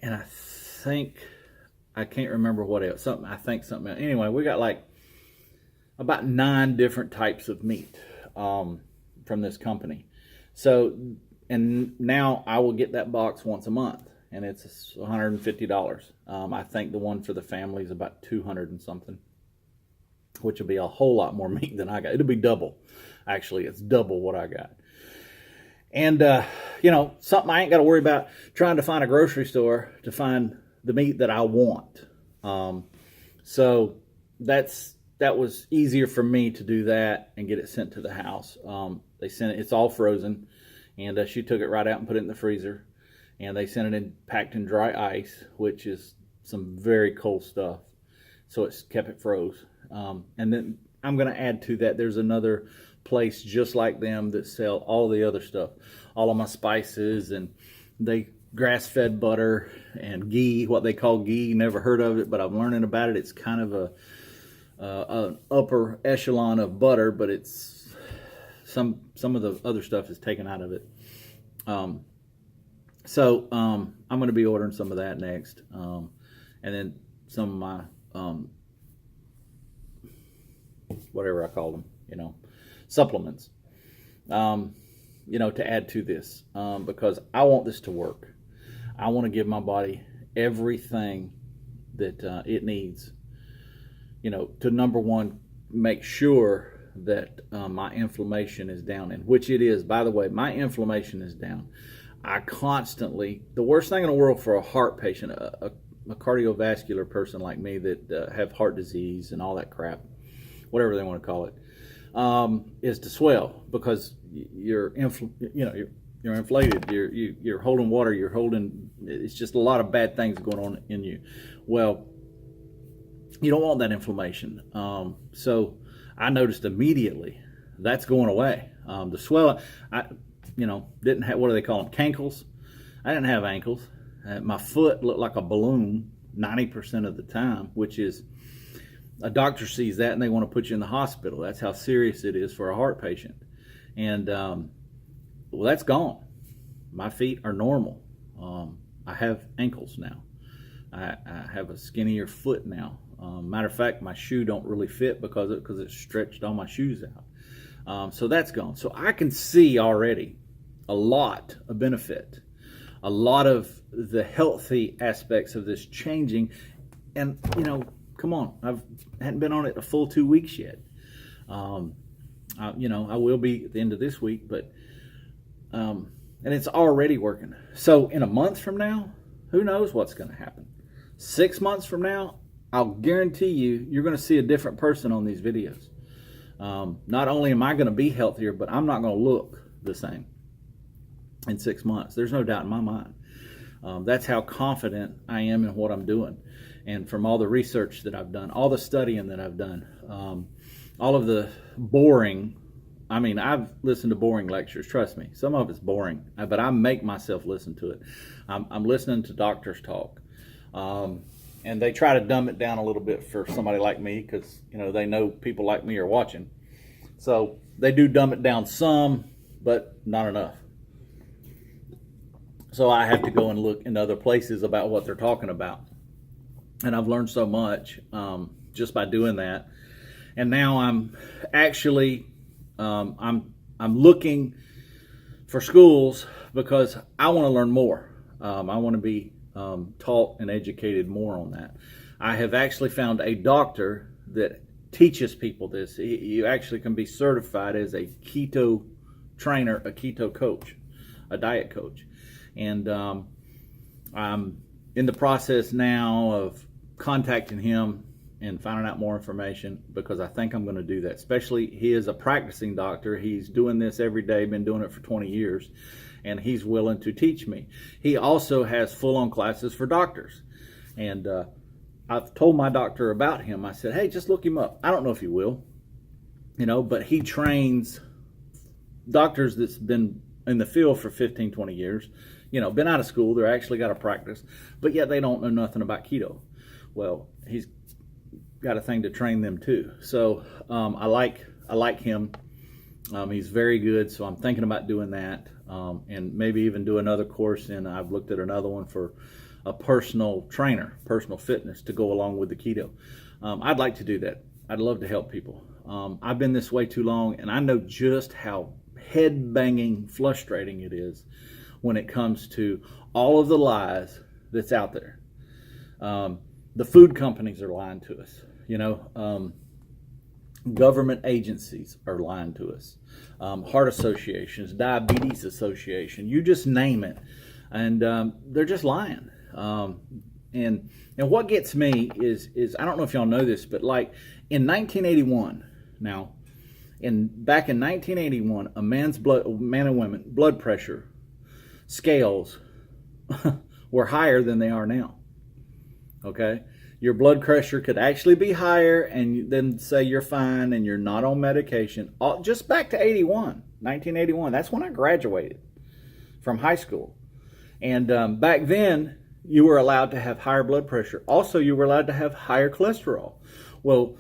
and I think, I can't remember what else. Something else. Anyway, we got like about 9 different types of meat from this company. So, and now I will get that box once a month, and it's $150. I think the one for the family is about 200 and something, which will be a whole lot more meat than I got. It'll be double. Actually, it's double what I got. And, something I ain't got to worry about trying to find a grocery store to find the meat that I want. So that was easier for me to do that and get it sent to the house. They sent it, it's all frozen, and she took it right out and put it in the freezer. And they sent it packed in dry ice, which is some very cold stuff. So it's kept it froze. And then I'm going to add to that, there's another place just like them that sell all the other stuff, all of my spices, and they grass-fed butter and ghee, what they call ghee. Never heard of it, but I'm learning about it. It's kind of an upper echelon of butter, but it's some of the other stuff is taken out of it. So I'm going to be ordering some of that next, and then some of my whatever I call them, supplements, to add to this, because I want this to work. I want to give my body everything that it needs, to number one, make sure that my inflammation is down, and which it is. By the way, my inflammation is down. I constantly, the worst thing in the world for a heart patient, a cardiovascular person like me that have heart disease and all that crap, whatever they want to call it, is to swell, because you're inflated, you're holding water, it's just a lot of bad things going on in you. Well, you don't want that inflammation. So I noticed immediately that's going away. The swelling, I didn't have, what do they call them, cankles? I didn't have ankles. My foot looked like a balloon 90% of the time, which is, a doctor sees that and they want to put you in the hospital. That's how serious it is for a heart patient. And well, that's gone. My feet are normal. I have ankles now. I have a skinnier foot now. Matter of fact, my shoe don't really fit because it stretched all my shoes out. So that's gone. So I can see already a lot of benefit, a lot of the healthy aspects of this changing. And come on, I hadn't been on it a full 2 weeks yet. I will be at the end of this week, but and it's already working. So in a month from now, who knows what's going to happen? 6 months from now, I'll guarantee you're going to see a different person on these videos. Not only am I going to be healthier, but I'm not going to look the same in 6 months. There's no doubt in my mind. That's how confident I am in what I'm doing. And from all the research that I've done, all the studying that I've done, all of the boring, I've listened to boring lectures, trust me. Some of it's boring, but I make myself listen to it. I'm listening to doctors talk. And they try to dumb it down a little bit for somebody like me, because they know people like me are watching. So they do dumb it down some, but not enough. So I have to go and look in other places about what they're talking about. And I've learned so much just by doing that. And now I'm actually I'm looking for schools because I want to learn more. I want to be taught and educated more on that. I have actually found a doctor that teaches people this. You actually can be certified as a keto trainer, a keto coach, a diet coach. And I'm in the process now of contacting him and finding out more information, because I think I'm going to do that. Especially, he is a practicing doctor. He's doing this every day, been doing it for 20 years, and he's willing to teach me. He also has full-on classes for doctors. And I've told my doctor about him. I said, hey, just look him up. I don't know if he will, but he trains doctors that's been in the field for 15, 20 years, been out of school. They're actually got a practice, but yet they don't know nothing about keto. Well, he's got a thing to train them too. So I like him. He's very good. So I'm thinking about doing that. and maybe even do another course. And I've looked at another one for a personal trainer, personal fitness to go along with the keto. I'd like to do that. I'd love to help people. I've been this way too long, and I know just how head-banging frustrating it is when it comes to all of the lies that's out there. The food companies are lying to us. Government agencies are lying to us. Heart associations, diabetes association, you just name it. And they're just lying. And what gets me is I don't know if y'all know this, but like in 1981, back in 1981, a man and women blood pressure scales were higher than they are now. Okay, your blood pressure could actually be higher, and then say you're fine and you're not on medication. Just back to 1981. That's when I graduated from high school, and back then you were allowed to have higher blood pressure. Also, you were allowed to have higher cholesterol. Well,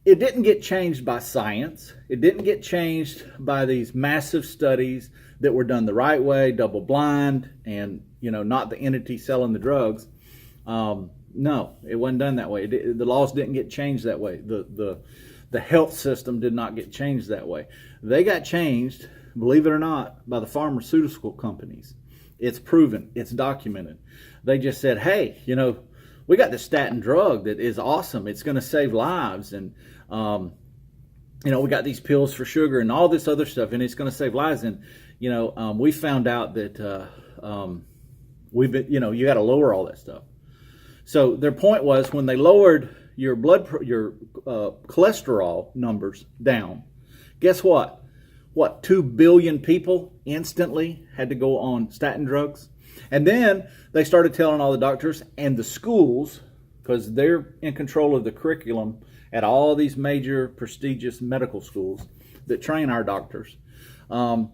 it didn't get changed by science. It didn't get changed by these massive studies that were done the right way, double blind, and not the entity selling the drugs. No, it wasn't done that way. The laws didn't get changed that way. The health system did not get changed that way. They got changed, believe it or not, by the pharmaceutical companies. It's proven. It's documented. They just said, hey, we got this statin drug that is awesome. It's going to save lives. And, we got these pills for sugar and all this other stuff, and it's going to save lives. And, we found out that you got to lower all that stuff. So their point was, when they lowered your cholesterol numbers down, guess what? 2 billion people instantly had to go on statin drugs. And then they started telling all the doctors and the schools, because they're in control of the curriculum at all these major prestigious medical schools that train our doctors, to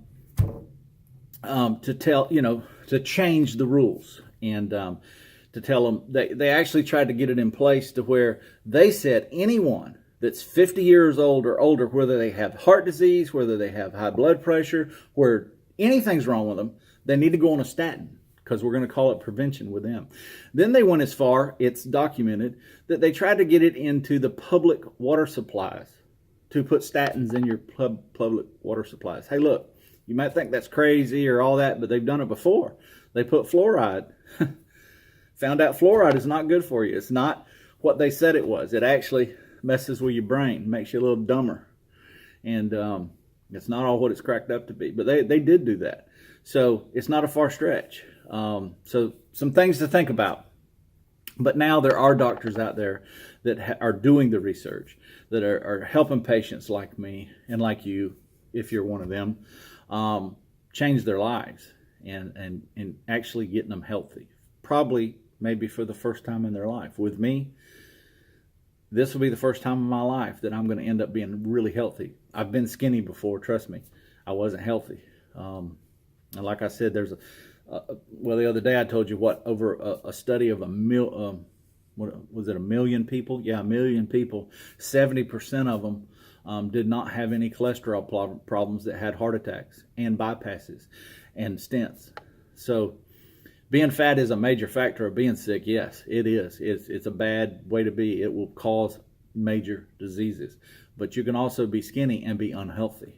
change the rules, and to tell them, they actually tried to get it in place to where they said anyone that's 50 years old or older, whether they have heart disease, whether they have high blood pressure, where anything's wrong with them, they need to go on a statin, because we're going to call it prevention with them. Then they went as far, it's documented, that they tried to get it into the public water supplies, to put statins in your public water supplies. Hey, look, you might think that's crazy or all that, but they've done it before. They put fluoride. Found out fluoride is not good for you. It's not what they said it was. It actually messes with your brain, makes you a little dumber. And it's not all what it's cracked up to be. But they did do that. So it's not a far stretch. So some things to think about. But now there are doctors out there that are doing the research, that are helping patients like me and like you, if you're one of them, change their lives and actually getting them healthy. Probably, maybe for the first time in their life. With me, this will be the first time in my life that I'm going to end up being really healthy. I've been skinny before, trust me. I wasn't healthy. And like I said, there's the other day I told you over a study of 1 million people? Yeah, 1 million people. 70% of them did not have any cholesterol problems, that had heart attacks and bypasses and stents. So being fat is a major factor of being sick. Yes, it is. It's a bad way to be. It will cause major diseases. But you can also be skinny and be unhealthy.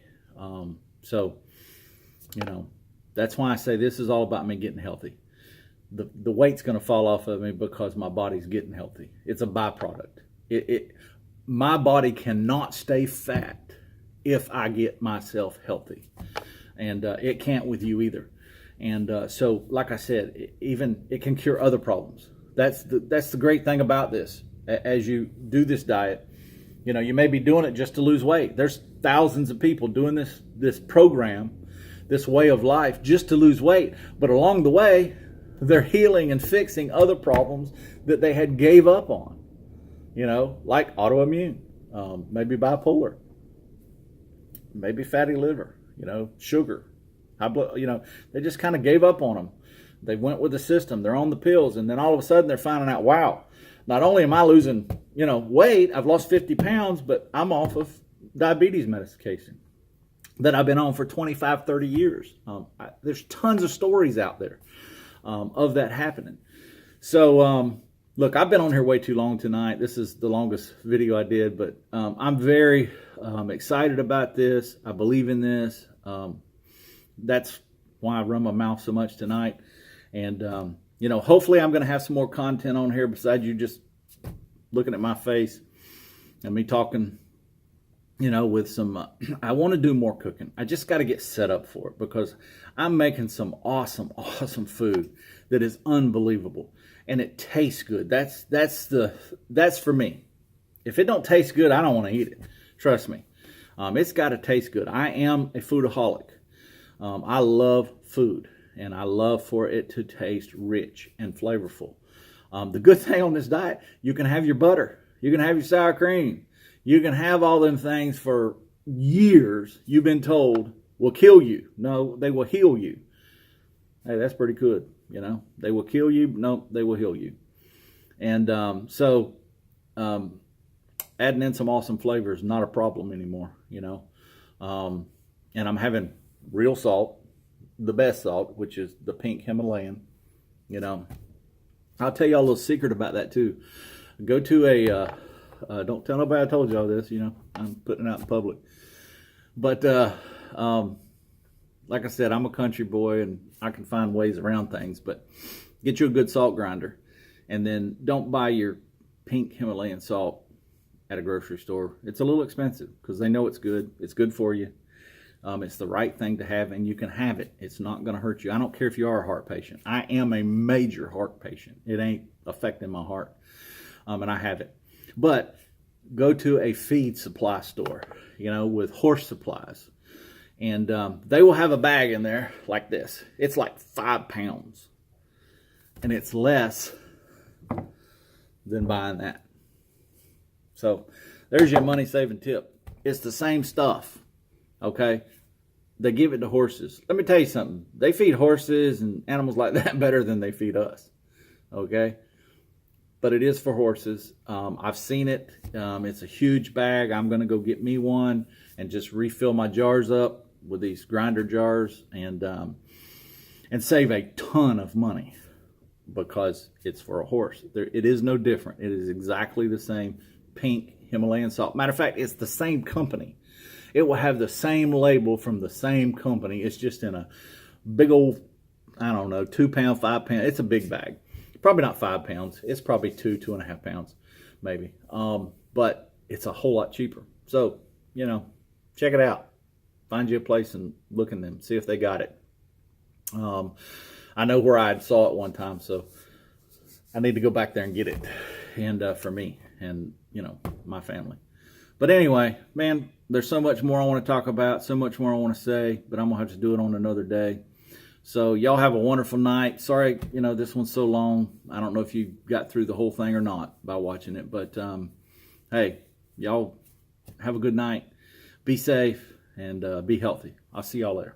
That's why I say this is all about me getting healthy. The weight's going to fall off of me because my body's getting healthy. It's a byproduct. My body cannot stay fat if I get myself healthy. And it can't with you either. And so, like I said, it can cure other problems. That's the great thing about this. As you do this diet, you may be doing it just to lose weight. There's thousands of people doing this program, this way of life, just to lose weight. But along the way, they're healing and fixing other problems that they had gave up on. Like autoimmune, maybe bipolar, maybe fatty liver, sugar. High blood, they just kind of gave up on them. They went with the system. They're on the pills, and then all of a sudden they're finding out, wow, not only am I losing, weight, I've lost 50 pounds, but I'm off of diabetes medication. that I've been on for 25, 30 years. There's tons of stories out there of that happening. So, look, I've been on here way too long tonight. This is the longest video I did, but I'm very excited about this. I believe in this. That's why I run my mouth so much tonight. And, you know, hopefully I'm going to have some more content on here besides you just looking at my face and me talking, you know, with some, I want to do more cooking. I just got to get set up for it because I'm making some awesome, awesome food that is unbelievable. And it tastes good. That's for me. If it don't taste good, I don't want to eat it. Trust me. It's got to taste good. I am a foodaholic. I love food, and I love for it to taste rich and flavorful. The good thing on this diet, you can have your butter. You can have your sour cream. You can have all them things for years you've been told will kill you. No, they will heal you. Hey, that's pretty good. You know, they will kill you. No, they will heal you. And adding in some awesome flavors, not a problem anymore, you know. And I'm having real salt, the best salt, which is the pink Himalayan, you know. I'll tell y'all a little secret about that too. Go to don't tell nobody I told y'all this, you know. I'm putting it out in public. But like I said, I'm a country boy and I can find ways around things, but get you a good salt grinder and then don't buy your pink Himalayan salt at a grocery store. It's a little expensive because they know it's good. It's good for you. It's the right thing to have, and you can have it. It's not going to hurt you. I don't care if you are a heart patient. I am a major heart patient. It ain't affecting my heart, and I have it. But go to a feed supply store, you know, with horse supplies. And they will have a bag in there like this. It's like 5 pounds. And it's less than buying that. So there's your money-saving tip. It's the same stuff, okay? They give it to horses. Let me tell you something. They feed horses and animals like that better than they feed us, okay? But it is for horses. I've seen it. It's a huge bag. I'm going to go get me one and just refill my jars up with these grinder jars and save a ton of money because it's for a horse. It is no different. It is exactly the same pink Himalayan salt. Matter of fact, it's the same company. It will have the same label from the same company. It's just in a big old, I don't know, 2 pound, 5 pound. It's a big bag. Probably not 5 pounds. It's probably 2.5 pounds, maybe. But it's a whole lot cheaper. So, you know, check it out. Find you a place and look in them. See if they got it. I know where I saw it one time, so I need to go back there and get it. And for me and, you know, my family. But anyway, man, there's so much more I want to talk about, so much more I want to say, but I'm going to have to do it on another day. So y'all have a wonderful night. Sorry, you know, this one's so long. I don't know if you got through the whole thing or not by watching it. But, hey, y'all have a good night. Be safe and be healthy. I'll see y'all later.